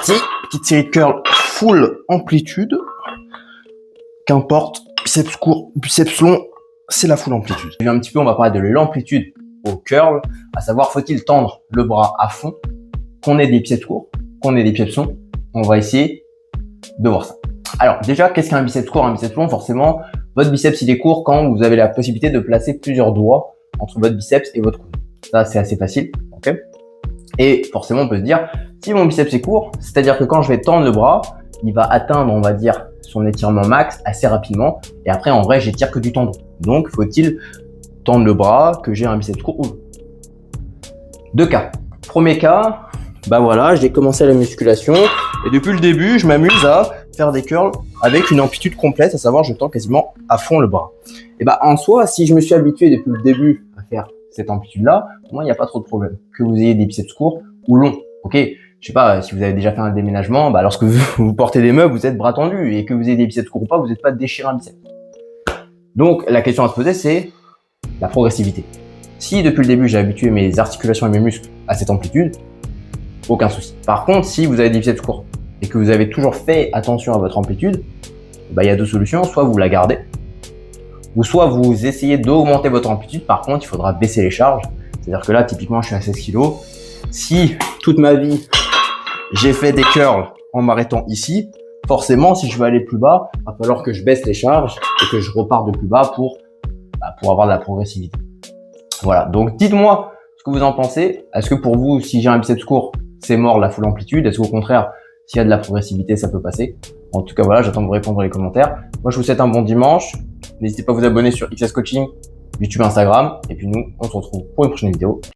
Petite série de curls full amplitude. Qu'importe, biceps court, biceps long, c'est la full amplitude. Un petit peu, on va parler de l'amplitude au curl, à savoir faut-il tendre le bras à fond, qu'on ait des biceps courts, qu'on ait des biceps longs. On va essayer de voir ça. Alors déjà, qu'est-ce qu'un biceps court, un biceps long? Forcément, votre biceps il est court quand vous avez la possibilité de placer plusieurs doigts entre votre biceps et votre coude. Ça, c'est assez facile, ok? Et forcément, on peut se dire, si mon biceps est court, c'est-à-dire que quand je vais tendre le bras, il va atteindre, on va dire, son étirement max assez rapidement. Et après, en vrai, j'étire que du tendon. Donc, faut-il tendre le bras que j'ai un biceps court ou non? Deux cas. Premier cas, bah voilà, j'ai commencé la musculation et depuis le début, je m'amuse à faire des curls avec une amplitude complète, à savoir, je tends quasiment à fond le bras. Et bah, en soi, si je me suis habitué depuis le début à faire cette amplitude-là, pour moi, il n'y a pas trop de problème. Que vous ayez des biceps courts ou longs, ok? Je sais pas, si vous avez déjà fait un déménagement, bah lorsque vous portez des meubles, vous êtes bras tendus, et que vous ayez des biceps courts ou pas, vous n'êtes pas déchiré un biceps. Donc, la question à se poser, c'est la progressivité. Si depuis le début, j'ai habitué mes articulations et mes muscles à cette amplitude, aucun souci. Par contre, si vous avez des biceps courts et que vous avez toujours fait attention à votre amplitude, bah, il y a deux solutions. Soit vous la gardez, ou soit vous essayez d'augmenter votre amplitude. Par contre, il faudra baisser les charges. C'est-à-dire que là, typiquement, je suis à 16 kg. Si toute ma vie, j'ai fait des curls en m'arrêtant ici, forcément, si je veux aller plus bas, il va falloir que je baisse les charges et que je reparte de plus bas pour avoir de la progressivité. Voilà, donc dites-moi ce que vous en pensez. Est-ce que pour vous, si j'ai un biceps court, c'est mort la full amplitude? Est-ce qu'au contraire, s'il y a de la progressivité, ça peut passer? En tout cas, voilà, j'attends de vous répondre dans les commentaires. Moi, je vous souhaite un bon dimanche. N'hésitez pas à vous abonner sur XS Coaching, YouTube, Instagram. Et puis nous, on se retrouve pour une prochaine vidéo.